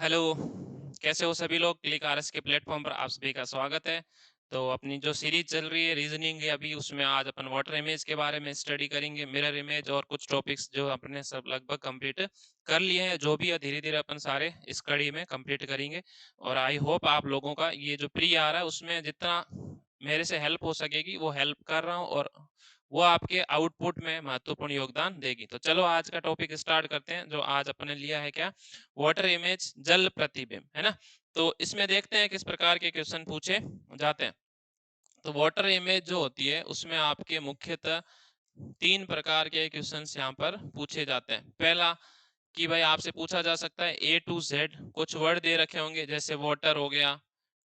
Hello, कैसे हो सभी लोग? क्लिक आरएस के प्लेटफॉर्म पर आप सभी का स्वागत है। तो अपनी जो सीरीज चल रही है रीजनिंग है अभी, उसमें आज अपन वाटर इमेज के बारे में स्टडी करेंगे, मिरर इमेज और कुछ टॉपिक्स जो अपने सब लगभग कंप्लीट कर लिए हैं। जो भी है धीरे धीरे अपन सारे इस कड़ी में कंप्लीट करेंगे। और आई होप आप लोगों का ये जो प्री आ रहा है उसमें जितना मेरे से हेल्प हो सकेगी वो हेल्प कर रहा हूँ, और वो आपके आउटपुट में महत्वपूर्ण योगदान देगी। तो चलो आज का टॉपिक स्टार्ट करते हैं। जो आज अपने लिया है क्या, वाटर इमेज, जल प्रतिबिंब, है ना। तो इसमें देखते हैं किस प्रकार के क्वेश्चन पूछे जाते हैं। तो वाटर इमेज जो होती है उसमें आपके मुख्यतः तीन प्रकार के क्वेश्चंस यहाँ पर पूछे जाते हैं। पहला कि भाई आपसे पूछा जा सकता है ए टू जेड, कुछ वर्ड दे रखे होंगे जैसे वाटर हो गया,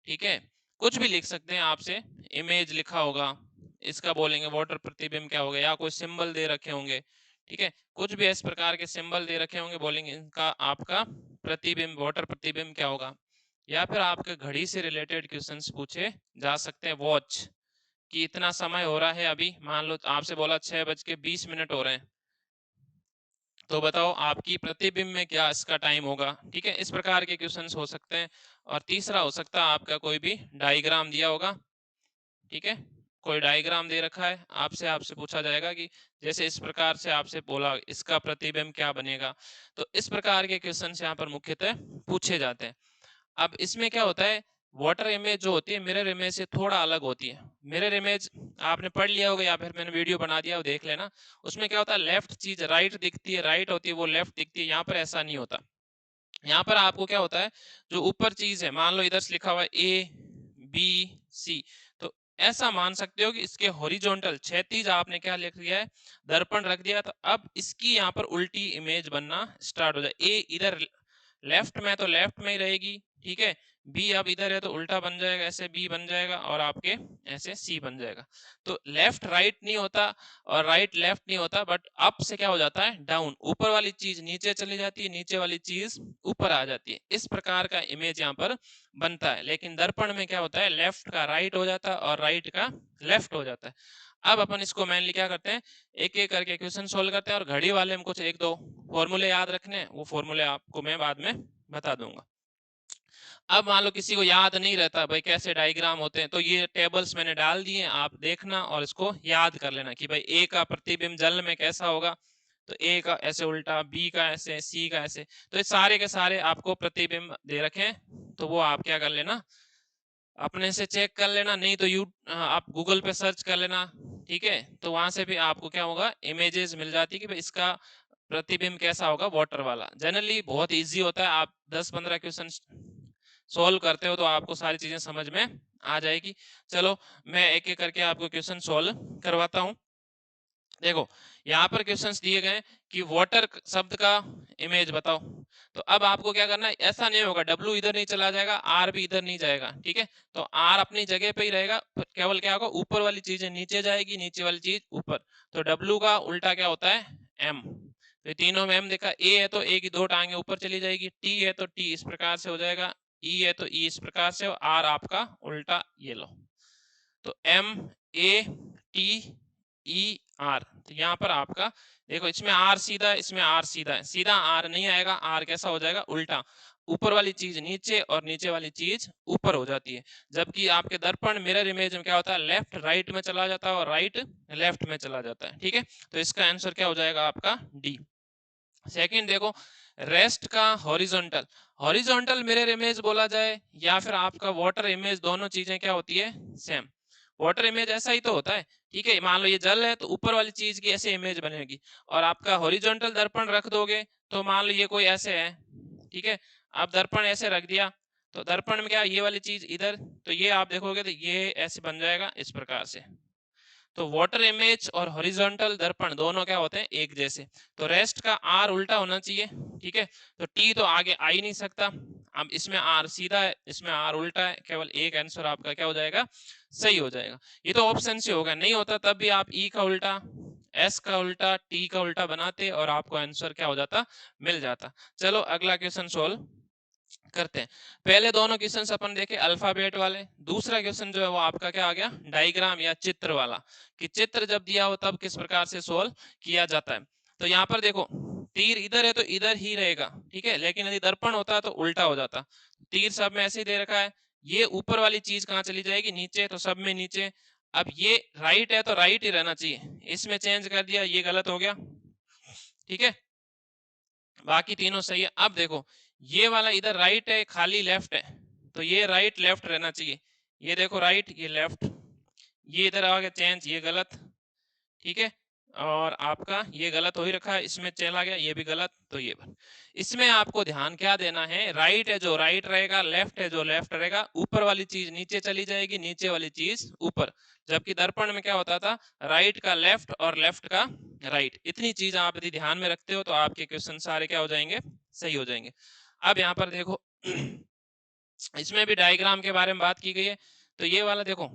ठीक है, कुछ भी लिख सकते हैं आपसे। इमेज लिखा होगा, इसका बोलेंगे वाटर प्रतिबिंब क्या होगा, या कोई सिंबल दे रखे होंगे, ठीक है, कुछ भी इस प्रकार के सिंबल दे रखे होंगे, बोलेंगे इनका आपका प्रतिबिंब, वाटर प्रतिबिंब क्या होगा। या फिर आपके घड़ी से रिलेटेड क्वेश्चंस पूछे जा सकते हैं। वॉच कि इतना समय हो रहा है, अभी मान लो आपसे बोला 6:20 हो रहे हैं, तो बताओ आपकी प्रतिबिंब में क्या इसका टाइम होगा, ठीक है। इस प्रकार के क्वेश्चंस हो सकते हैं। और तीसरा हो सकता है आपका कोई भी डायग्राम दिया होगा, ठीक है, कोई डायग्राम दे रखा है, आपसे आपसे पूछा जाएगा कि जैसे इस प्रकार से आपसे बोला इसका प्रतिबिंब क्या बनेगा। तो इस प्रकार के क्वेश्चंस यहाँ पर मुख्यतः पूछे जाते हैं। अब इसमें क्या होता है, वाटर इमेज जो होती है मिरर इमेज से थोड़ा अलग होती है। मिरर इमेज आपने पढ़ लिया होगा या फिर मैंने वीडियो बना दिया, वो देख लेना। उसमें क्या होता है, लेफ्ट चीज राइट दिखती है, राइट होती है वो लेफ्ट दिखती है। यहाँ पर ऐसा नहीं होता। यहाँ पर आपको क्या होता है, जो ऊपर चीज है, मान लो इधर से लिखा हुआ है ए बी सी, तो ऐसा मान सकते हो कि इसके हॉरिजॉन्टल क्षैतिज आपने क्या लिख दिया है, दर्पण रख दिया। तो अब इसकी यहाँ पर उल्टी इमेज बनना स्टार्ट हो जाए। ए इधर लेफ्ट में तो लेफ्ट में ही रहेगी, ठीक है। बी अब इधर है तो उल्टा बन जाएगा, ऐसे बी बन जाएगा, और आपके ऐसे सी बन जाएगा। तो लेफ्ट राइट नहीं होता और राइट लेफ्ट नहीं होता, बट अप से क्या हो जाता है, डाउन, ऊपर वाली चीज नीचे चली जाती है, नीचे वाली चीज ऊपर आ जाती है। इस प्रकार का इमेज यहाँ पर बनता है। लेकिन दर्पण में क्या होता है, लेफ्ट का राइट हो जाता है और राइट का लेफ्ट हो जाता है। अब अपन इसको मेनली क्या करते हैं, एक एक करके क्वेश्चन सोल्व करते हैं, और घड़ी वाले में कुछ एक दो फॉर्मूले याद रखने हैं, वो फॉर्मूले आपको मैं बाद में बता दूंगा। अब मान लो किसी को याद नहीं रहता भाई कैसे डायग्राम होते हैं, तो ये टेबल्स मैंने डाल दिए, आप देखना और इसको याद कर लेना कि भाई ए का प्रतिबिंब जल में कैसा होगा, तो ए का ऐसे उल्टा, बी का ऐसे, सी का ऐसे। तो ये सारे के सारे आपको प्रतिबिंब दे रखे हैं, तो वो आप क्या कर लेना, अपने से चेक कर लेना, नहीं तो आप गूगल पे सर्च कर लेना, ठीक है। तो वहां से भी आपको क्या होगा, इमेजेस मिल जाती है कि भाई इसका प्रतिबिंब कैसा होगा वाटर वाला। जनरली बहुत इजी होता है, आप 10-15 क्वेश्चन सोल्व करते हो तो आपको सारी चीजें समझ में आ जाएगी। चलो मैं एक एक करके आपको क्वेश्चन सोल्व करवाता हूँ। देखो यहाँ पर क्वेश्चंस दिए गए कि वाटर शब्द का इमेज बताओ। तो अब आपको क्या करना है, ऐसा नहीं होगा डब्ल्यू इधर नहीं चला जाएगा, आर भी इधर नहीं जाएगा, ठीक है। तो आर अपनी जगह पे ही रहेगा, केवल क्या होगा, ऊपर वाली चीजें नीचे जाएगी, नीचे वाली चीज ऊपर। तो डब्ल्यू का उल्टा क्या होता है, एम। तो ये तीनों में एम देखा, ए है तो ए की दो टांगे ऊपर चली जाएगी, टी है तो टी इस प्रकार से हो जाएगा, ई है तो ई इस प्रकार से, आर आपका उल्टा ये लो। तो M A T E R, तो यहाँ पर आपका देखो, इसमें आर सीधा है, इसमें आर सीधा है, सीधा आर नहीं आएगा, आर कैसा हो जाएगा, उल्टा। ऊपर वाली चीज नीचे और नीचे वाली चीज ऊपर हो जाती है। जबकि आपके दर्पण मिरर इमेज में क्या होता है, लेफ्ट राइट में चला जाता है और राइट लेफ्ट में चला जाता है, ठीक है। तो इसका आंसर क्या हो जाएगा आपका, डी। सेकंड देखो, रेस्ट का हॉरिजॉन्टल, हॉरिजॉन्टल मिरर इमेज बोला जाए या फिर आपका वाटर इमेज, दोनों चीजें क्या होती है, सेम। वाटर इमेज ऐसा ही तो होता है, ठीक है। मान लो ये जल है तो ऊपर वाली चीज की ऐसे इमेज बनेगी, और आपका हॉरिजॉन्टल दर्पण रख दोगे तो मान लो ये कोई ऐसे है, ठीक है। आप दर्पण ऐसे रख दिया तो दर्पण में क्या, ये वाली चीज इधर, तो ये आप देखोगे तो ये ऐसे बन जाएगा इस प्रकार से। तो वाटर इमेज और हॉरिजॉन्टल दर्पण दोनों क्या होते हैं, एक जैसे। तो रेस्ट का आर उल्टा होना चाहिए, ठीक है। तो टी तो आगे आ ही नहीं सकता। अब इसमें आर सीधा है, इसमें आर उल्टा है, केवल एक आंसर आपका क्या हो जाएगा, सही हो जाएगा। ये तो ऑप्शन से होगा, नहीं होता तब भी आप ई का उल्टा, एस का उल्टा, टी का उल्टा बनाते और आपको आंसर क्या हो जाता, मिल जाता। चलो अगला क्वेश्चन सोल्व करते हैं। पहले दोनों क्वेश्चन अपन देखे अल्फाबेट वाले, दूसरा क्वेश्चन जो है वो आपका क्या आ गया, डायग्राम या चित्र वाला, कि चित्र जब दिया हो तब किस प्रकार से सोल्व किया जाता है। तो यहाँ पर देखो तीर इधर है तो इधर ही रहेगा, ठीक है, लेकिन यदि दर्पण होता तो उल्टा हो जाता। तीर सब में ऐसे ही दे रखा है, ये ऊपर वाली चीज कहाँ चली जाएगी, नीचे, तो सब में नीचे। अब ये राइट है तो राइट ही रहना चाहिए, इसमें चेंज कर दिया, ये गलत हो गया, ठीक है, बाकी तीनों सही है। अब देखो ये वाला इधर राइट है, खाली लेफ्ट है, तो ये राइट लेफ्ट रहना चाहिए, ये देखो राइट, ये लेफ्ट, ये इधर आ गया चेंज, ये गलत, ठीक है, और आपका ये गलत हो ही रखा है, इसमें चला गया, ये भी गलत, तो ये बन। इसमें आपको ध्यान क्या देना है, राइट है जो राइट रहेगा, लेफ्ट है जो लेफ्ट रहेगा, ऊपर वाली चीज नीचे चली जाएगी, नीचे वाली चीज ऊपर। जबकि दर्पण में क्या होता था, राइट का लेफ्ट और लेफ्ट का राइट। इतनी चीज आप यदि ध्यान में रखते हो तो आपके क्वेश्चन सारे क्या हो जाएंगे, सही हो जाएंगे। अब यहाँ पर देखो इसमें भी डायग्राम के बारे में बात की गई है, तो ये वाला देखो,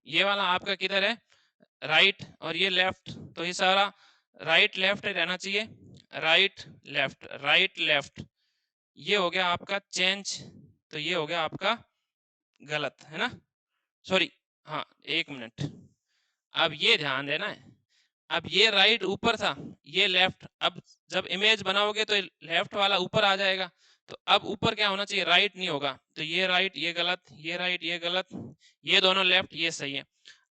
ये वाला आपका किधर है, राइट, और ये लेफ्ट, तो ये सारा राइट लेफ्ट रहना चाहिए, राइट लेफ्ट, राइट लेफ्ट, ये हो गया आपका चेंज, तो ये हो गया आपका गलत, है ना, सॉरी, हाँ 1 मिनट, अब ये ध्यान देना है, अब ये राइट ऊपर था, ये लेफ्ट, अब जब इमेज बनाओगे तो लेफ्ट वाला ऊपर आ जाएगा, तो अब ऊपर क्या होना चाहिए, राइट नहीं होगा, तो ये राइट ये गलत, ये राइट ये गलत, ये दोनों लेफ्ट ये सही है।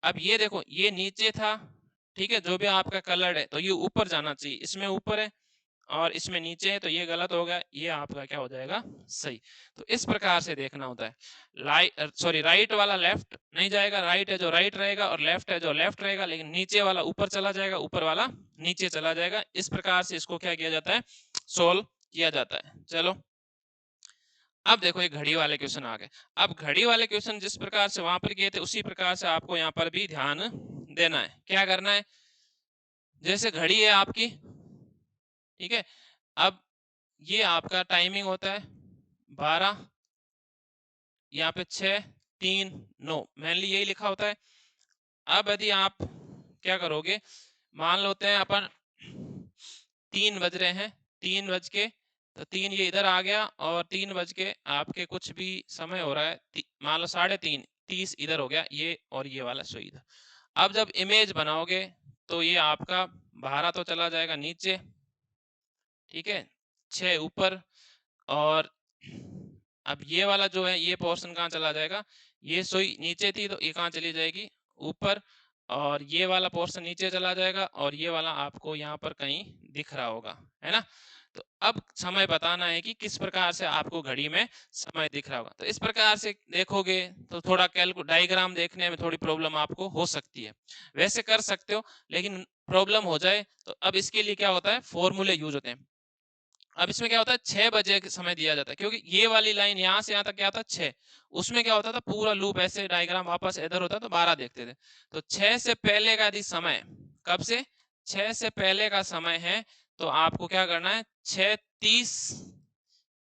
अब ये देखो ये नीचे था, ठीक है, जो भी आपका कलर है, तो ये ऊपर जाना चाहिए, इसमें ऊपर है और इसमें नीचे है, तो ये गलत होगा, ये आपका क्या हो जाएगा, सही। तो इस प्रकार से देखना होता है, राइट वाला लेफ्ट नहीं जाएगा, राइट है जो राइट रहेगा और लेफ्ट है जो लेफ्ट रहेगा, लेकिन नीचे वाला ऊपर चला जाएगा, ऊपर वाला नीचे चला जाएगा। इस प्रकार से इसको क्या किया जाता है, सोल्व किया जाता है। चलो अब देखो ये घड़ी वाले क्वेश्चन आ गए। अब घड़ी वाले क्वेश्चन जिस प्रकार से वहां पर किए थे उसी प्रकार से आपको यहाँ पर भी ध्यान देना है। क्या करना है, जैसे घड़ी है आपकी, ठीक है, अब ये आपका टाइमिंग होता है 12, यहाँ पे 6, 3, 9, मेनली यही लिखा होता है। अब यदि आप क्या करोगे, मान लेते हैं अपन 3 बज रहे हैं, 3 बज के, तो 3 ये इधर आ गया और 3 बज के आपके कुछ भी समय हो रहा है, मान लो 3:30, 30 इधर हो गया ये, और ये वाला सो इधर। अब जब इमेज बनाओगे तो ये आपका 12 तो चला जाएगा नीचे, ठीक है, 6 ऊपर, और अब ये वाला जो है ये पोर्शन कहाँ चला जाएगा, ये सुई नीचे थी तो ये कहाँ चली जाएगी, ऊपर, और ये वाला पोर्शन नीचे चला जाएगा, और ये वाला आपको यहाँ पर कहीं दिख रहा होगा, है ना। तो अब समय बताना है कि किस प्रकार से आपको घड़ी में समय दिख रहा होगा। तो इस प्रकार से देखोगे तो थोड़ा डायग्राम देखने में थोड़ी प्रॉब्लम आपको हो सकती है, वैसे कर सकते हो, लेकिन प्रॉब्लम हो जाए तो अब इसके लिए क्या होता है, फॉर्मूले यूज होते हैं। अब इसमें क्या होता है, 6 बजे का समय दिया जाता है, क्योंकि ये वाली लाइन यहाँ से यहाँ तक क्या था 6, उसमें क्या होता था पूरा लूप ऐसे डायग्राम वापस इधर होता तो 12 देखते थे। तो 6 से पहले का यदि समय, कब से, 6 से पहले का समय है, तो आपको क्या करना है, 6:30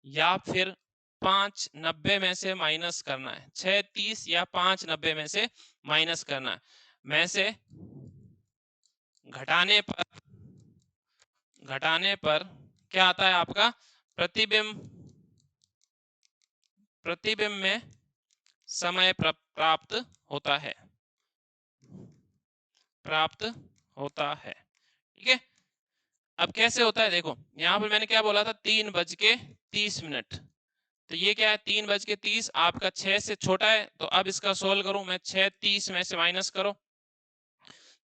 या फिर 5:90 में से माइनस करना है, 6:30 या 5:90 में से माइनस करना है, में से घटाने पर क्या आता है आपका, प्रतिबिंब, प्रतिबिंब में समय प्राप्त होता है, प्राप्त होता है, ठीक है। अब कैसे होता है, देखो यहाँ पर मैंने क्या बोला था, 3:30, तो ये क्या है, 3:30 आपका 6 से छोटा है, तो अब इसका सोल्व करूं मैं, 6:30 में से माइनस करो,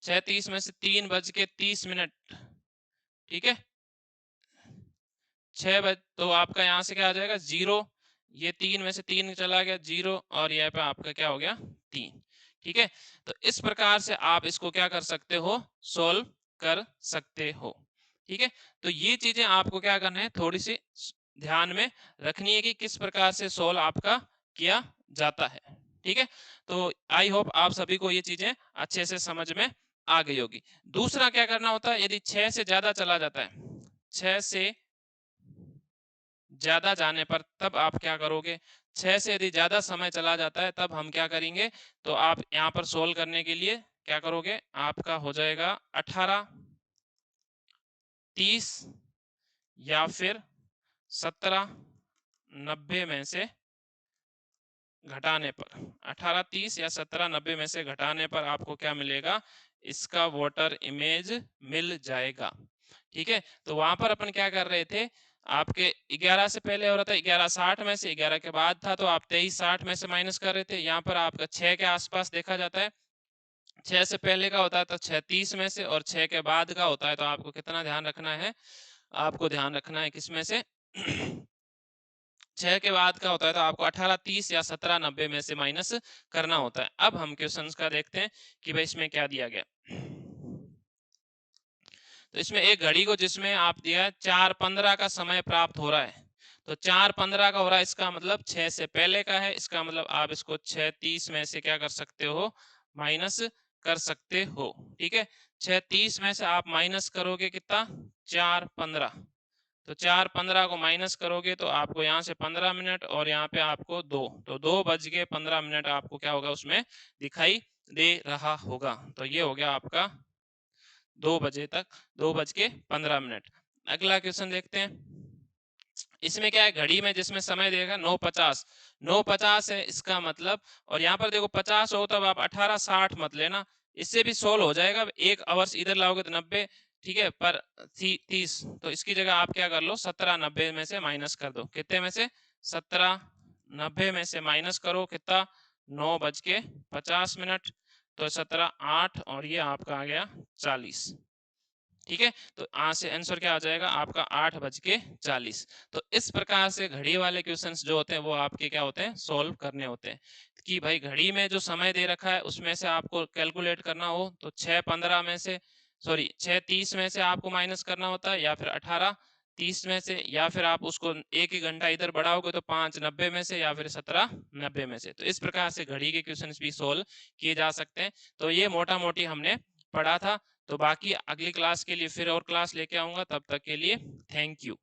6:30 में से 3:30, ठीक है, 6 बज, तो आपका यहाँ से क्या आ जाएगा 0, ये 3 में से 3 चला गया 0, और यहाँ पे आपका क्या हो गया 3, ठीक है। तो इस प्रकार से आप इसको क्या कर सकते हो, सोल्व कर सकते हो, ठीक है। तो ये चीजें आपको क्या करना है, थोड़ी सी ध्यान में रखनी है कि किस प्रकार से सोल्व आपका किया जाता है, ठीक है। तो आई होप आप सभी को ये चीजें अच्छे से समझ में आ गई होगी। दूसरा क्या करना होता है, यदि 6 से ज्यादा चला जाता है, 6 से ज्यादा जाने पर तब आप क्या करोगे, 6 से यदि ज्यादा समय चला जाता है तब हम क्या करेंगे, तो आप यहाँ पर सोल्व करने के लिए क्या करोगे, आपका हो जाएगा 18, 30 या फिर 17, 90 में से घटाने पर, 18, 30 या 17, 90 में से घटाने पर आपको क्या मिलेगा, इसका वाटर इमेज मिल जाएगा, ठीक है। तो वहां पर अपन क्या कर रहे थे, आपके 11 से पहले हो रहा था 1160 में से, 11 के बाद था तो आप 2360 में से माइनस कर रहे थे। यहाँ पर आपका 6 के आसपास देखा जाता है, 6 से पहले का होता है तो 6 30 में से, और 6 के बाद का होता है तो आपको कितना ध्यान रखना है, आपको ध्यान रखना है किसमें से 6 के बाद का होता है तो आपको 18 30 या 17 90 में से माइनस करना होता है। अब हम क्वेश्चंस का देखते हैं कि भाई इसमें क्या दिया गया। तो इसमें एक घड़ी को जिसमें आप दिया है 4:15 का समय प्राप्त हो रहा है, तो 4:15 का हो रहा है, इसका मतलब 6 से पहले का है, इसका मतलब आप इसको 6:30 में से क्या कर सकते हो, माइनस कर सकते हो। ठीक है, 6:30 में से आप माइनस करोगे कितना, 4:15, तो 4:15 को माइनस करोगे तो आपको यहाँ से 15 मिनट और यहाँ पे आपको 2, तो 2:15 आपको क्या होगा उसमें दिखाई दे रहा होगा। तो ये हो गया आपका 2 बजे तक, 2:15। अगला क्वेश्चन देखते हैं। इसमें क्या है, घड़ी में जिसमें समय देगा 9:50, 9:50 है इसका मतलब, और यहाँ पर देखो 50 हो तब आप 1860 मत लेना, इससे भी सोल्व हो जाएगा, 1 आवर्स इधर लाओगे तो 90, ठीक है, पर 30, तो इसकी जगह आप क्या कर लो, 17 90 में से माइनस कर दो, कितने में से, 17 90 में से माइनस करो कितना, 9:50, तो 17 8 और ये आपका आ गया 40। ठीक है, तो आज से आंसर क्या आ जाएगा आपका 8:40। तो इस प्रकार से घड़ी वाले क्वेश्चंस जो होते हैं वो आपके क्या होते हैं, सोल्व करने होते हैं। कि भाई घड़ी में जो समय दे रखा है उसमें से आपको कैलकुलेट करना हो तो 6:15 में से, सॉरी 6:30 में से आपको माइनस करना होता है, या फिर 18:30 में से, या फिर आप उसको 1 घंटा इधर बढ़ाओगे तो 5:90 में से, या फिर 17:90 में से। तो इस प्रकार से घड़ी के क्वेश्चन भी सोल्व किए जा सकते हैं। तो ये मोटा मोटी हमने पढ़ा था। तो बाकी अगली क्लास के लिए फिर और क्लास लेके आऊंगा, तब तक के लिए थैंक यू।